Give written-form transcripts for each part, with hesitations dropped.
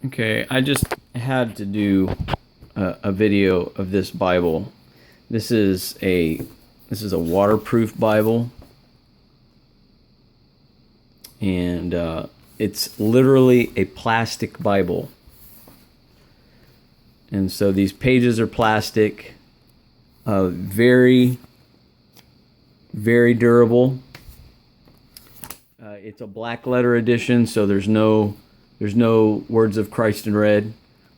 Okay, I just had to do a video of this Bible. This is a waterproof Bible, and it's literally a plastic Bible. And so these pages are plastic, very, very durable. It's a black letter edition, so there's no words of Christ in red,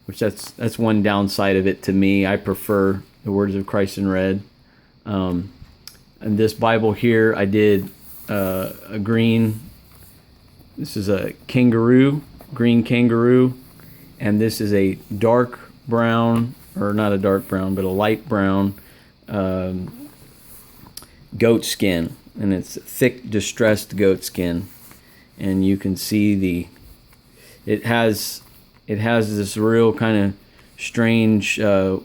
which that's one downside of it to me. I prefer the words of Christ in red. And this Bible here, I did a green. This is a kangaroo, green kangaroo, and this is a dark brown, or not a dark brown, but a light brown goat skin, and it's thick distressed goat skin, and you can see it has this real kind of strange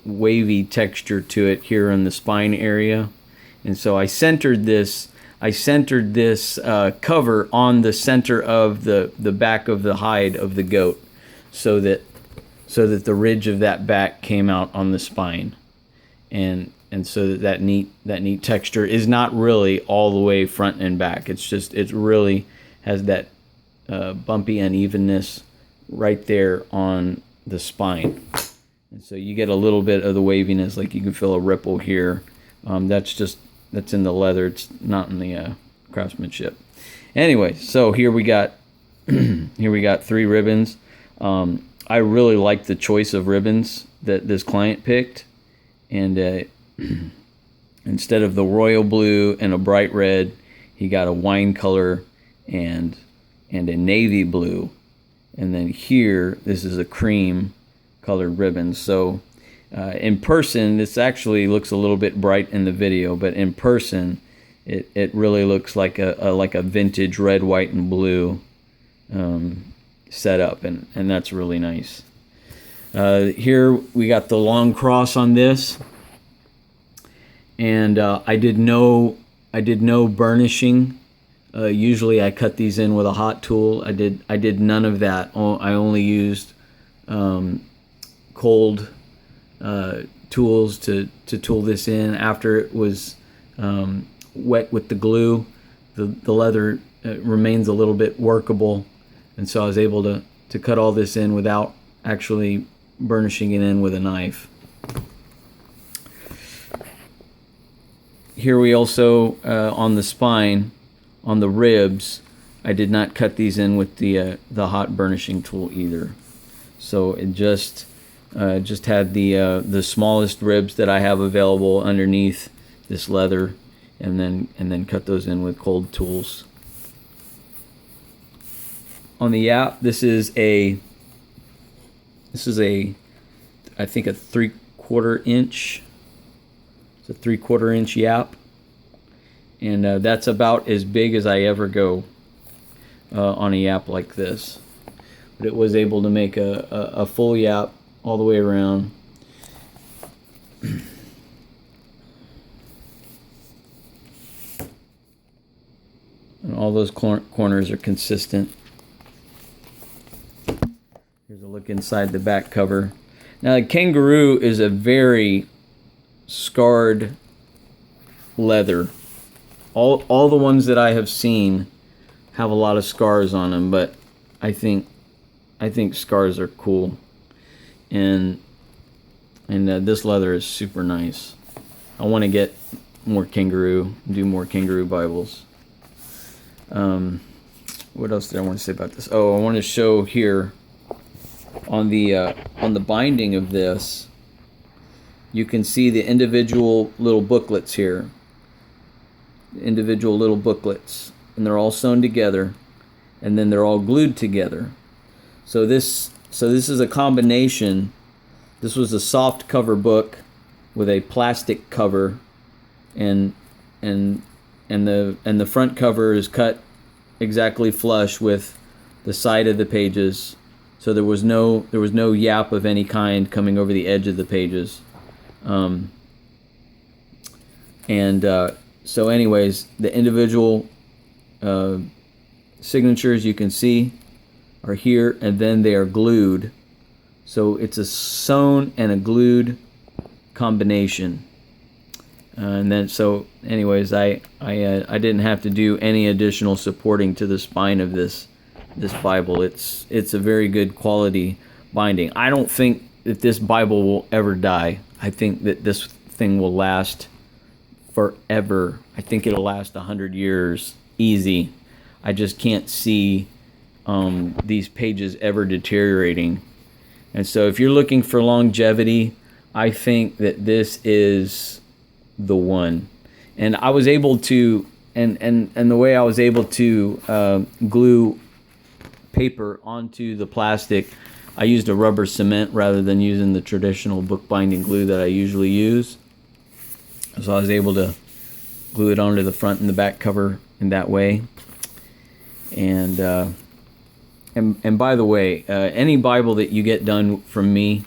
wavy texture to it here in the spine area. And so I centered this cover on the center of the back of the hide of the goat, so that the ridge of that back came out on the spine, and so that neat texture is not really all the way front and back. It really has that bumpy unevenness right there on the spine, and so you get a little bit of the waviness, like you can feel a ripple here. That's in the leather. It's not in the craftsmanship. Anyway, so here we got here we got 3 ribbons. I really like the choice of ribbons that this client picked, and instead of the royal blue and a bright red, he got a wine color and a navy blue. And then here, this is a cream colored ribbon. So in person, this actually looks a little bit bright in the video, but in person, it really looks like a vintage red, white, and blue setup, and that's really nice. Here we got the long cross on this, and I did no burnishing. Usually I cut these in with a hot tool. I did none of that. I only used cold tools to tool this in. After it was wet with the glue, the leather remains a little bit workable, and so I was able to cut all this in without actually burnishing it in with a knife. Here we also, on the spine, on the ribs, I did not cut these in with the hot burnishing tool either. So it just had the smallest ribs that I have available underneath this leather, and then cut those in with cold tools. On the Yapp, this is a I think a 3/4 inch. It's a 3/4 inch Yapp, and that's about as big as I ever go on a Yapp like this. But it was able to make a full Yapp all the way around. And all those corners are consistent. Here's a look inside the back cover. Now, the kangaroo is a very scarred leather. All the ones that I have seen have a lot of scars on them, but I think scars are cool, and this leather is super nice. I want to get more kangaroo, do more kangaroo Bibles. What else did I want to say about this? Oh, I want to show here on the binding of this. You can see the individual little booklets here. Individual little booklets, and they're all sewn together, and then they're all glued together. So this is a combination. This was a soft cover book with a plastic cover, and the front cover is cut exactly flush with the side of the pages, so there was no Yapp of any kind coming over the edge of the pages. So anyways, the individual signatures you can see are here, and then they are glued So it's a sewn and a glued combination. And then, so anyways, I didn't have to do any additional supporting to the spine of this Bible. It's a very good quality binding. I don't think that this Bible will ever die. I think that this thing will last forever. I think it'll last 100 years easy. I just can't see these pages ever deteriorating. And so if you're looking for longevity, I think that this is the one. And I was able to, and the way I was able to glue paper onto the plastic, I used a rubber cement rather than using the traditional bookbinding glue that I usually use. So I was able to glue it onto the front and the back cover in that way. And by the way, any Bible that you get done from me,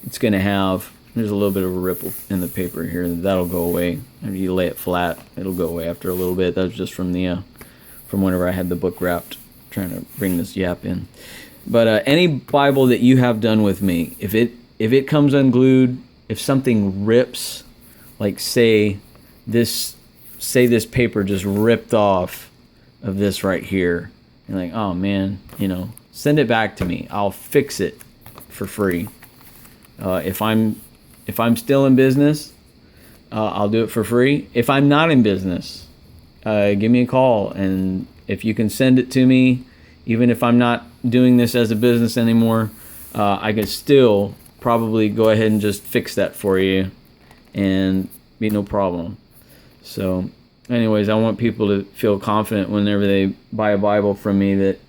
it's going to have, there's a little bit of a ripple in the paper here. That'll go away. If you lay it flat, it'll go away after a little bit. That was just from whenever I had the book wrapped, trying to bring this Yapp in. But any Bible that you have done with me, if it comes unglued, if something rips, like say this paper just ripped off of this right here, and like, oh man, send it back to me. I'll fix it for free. If I'm still in business, I'll do it for free. If I'm not in business, give me a call, and if you can send it to me, even if I'm not doing this as a business anymore, I can still probably go ahead and just fix that for you and be no problem. So anyways, I want people to feel confident whenever they buy a Bible from me that,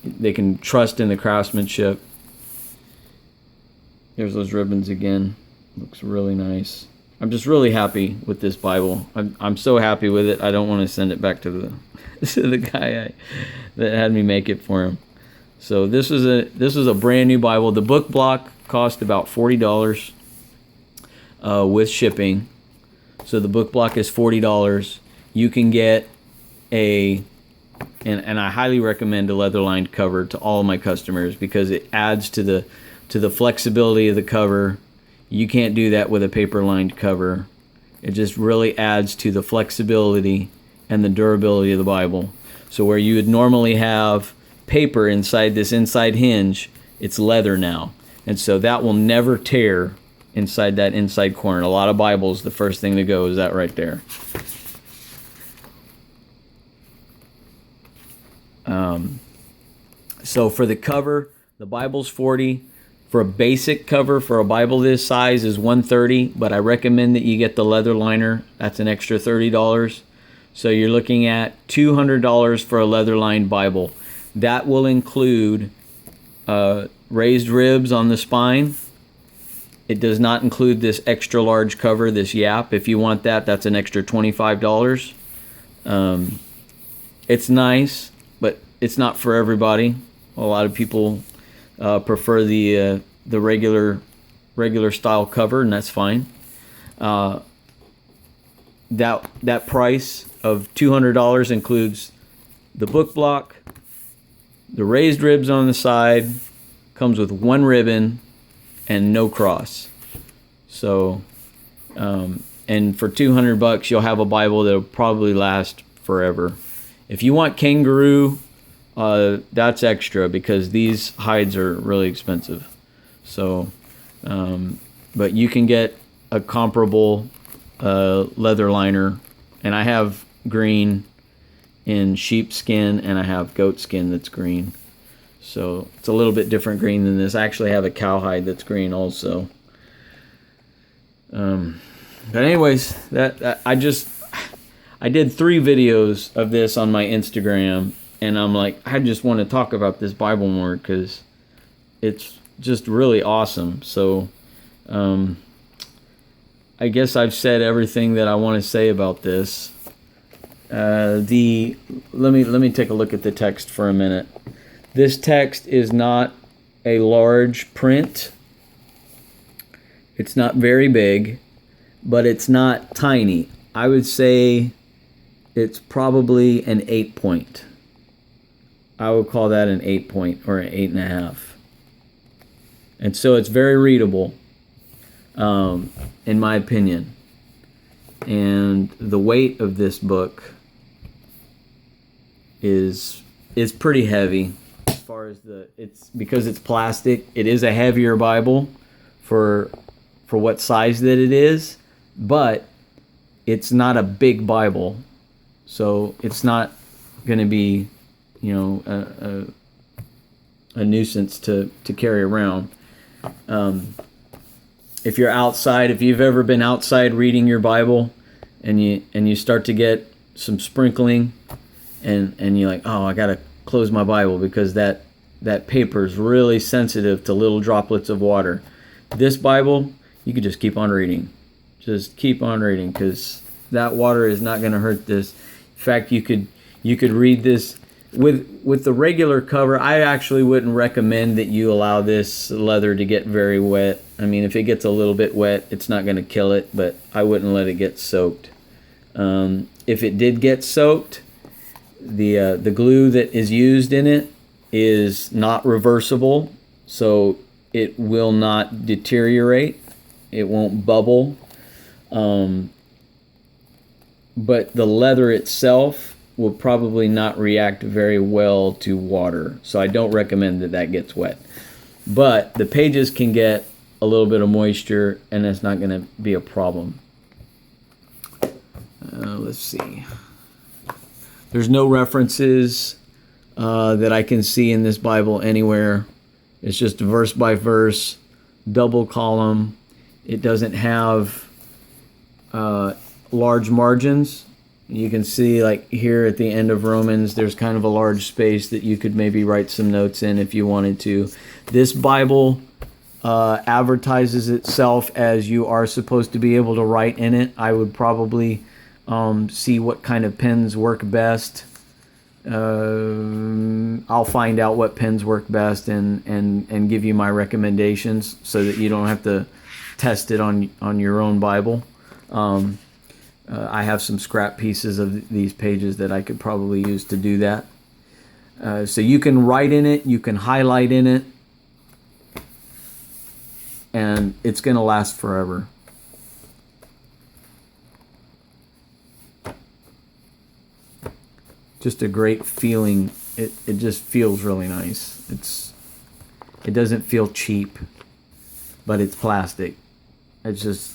they can trust in the craftsmanship. There's those ribbons again. Looks really nice. I'm just really happy with this Bible. I'm so happy with it. I don't want to send it back to the guy that had me make it for him. So this was a brand new Bible. The book block cost about $40 with shipping. So the book block is $40. You can get and I highly recommend a leather-lined cover to all of my customers because it adds to the flexibility of the cover. You can't do that with a paper-lined cover. It just really adds to the flexibility and the durability of the Bible. So where you would normally have paper inside this inside hinge, it's leather now. And so that will never tear inside that inside corner. A lot of Bibles, the first thing to go is that right there. So for the cover, the Bible's $40. For a basic cover for a Bible this size is $130, but I recommend that you get the leather liner. That's an extra $30. So you're looking at $200 for a leather-lined Bible. That will include raised ribs on the spine. It does not include this extra large cover, this Yapp. If you want that, that's an extra $25. It's nice, but it's not for everybody. A lot of people prefer the regular style cover, and that's fine. That price of $200 includes the book block, the raised ribs on the side, comes with one ribbon and no cross. So, and for $200 you'll have a Bible that'll probably last forever. If you want kangaroo, that's extra because these hides are really expensive. So, but you can get a comparable leather liner, and I have green in sheepskin and I have goatskin that's green. So it's a little bit different green than this. I actually have a cowhide that's green also. But anyways, I did 3 videos of this on my Instagram, and I'm like, I just want to talk about this Bible more because it's just really awesome. So I guess I've said everything that I want to say about this. Let me take a look at the text for a minute. This text is not a large print. It's not very big, but it's not tiny. I would say it's probably an 8 point. I would call that an 8 point or an 8.5. And so it's very readable, in my opinion. And the weight of this book is pretty heavy. As far as it's because it's plastic, it is a heavier Bible for what size that it is, but it's not a big Bible, so it's not going to be, a nuisance to carry around. If you're outside, if you've ever been outside reading your Bible, and you start to get some sprinkling, and you're like, oh, I gotta close my Bible because that paper is really sensitive to little droplets of water. This Bible, you could just keep on reading. Just keep on reading, because that water is not going to hurt this. In fact, you could read this with the regular cover. I actually wouldn't recommend that you allow this leather to get very wet. I mean, if it gets a little bit wet, it's not going to kill it, but I wouldn't let it get soaked. If it did get soaked, the glue that is used in it is not reversible, so it will not deteriorate. It won't bubble. But the leather itself will probably not react very well to water. So I don't recommend that gets wet. But the pages can get a little bit of moisture, and that's not going to be a problem. Let's see. There's no references that I can see in this Bible anywhere. It's just verse by verse, double column. It doesn't have large margins. You can see, like here at the end of Romans, there's kind of a large space that you could maybe write some notes in if you wanted to. This Bible advertises itself as you are supposed to be able to write in it. I would probably see what kind of pens work best. I'll find out what pens work best and give you my recommendations so that you don't have to test it on your own Bible. I have some scrap pieces of these pages that I could probably use to do that. So you can write in it, you can highlight in it, and it's going to last forever. Just a great feeling. It just feels really nice. It doesn't feel cheap, but it's plastic. It's just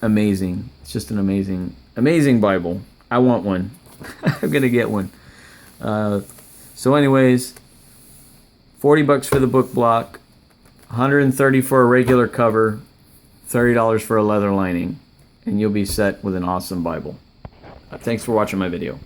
amazing. It's just an amazing Bible. I want one. I'm gonna get one. So anyways, $40 for the book block, $130 for a regular cover, $30 for a leather lining, and you'll be set with an awesome Bible. Thanks for watching my video.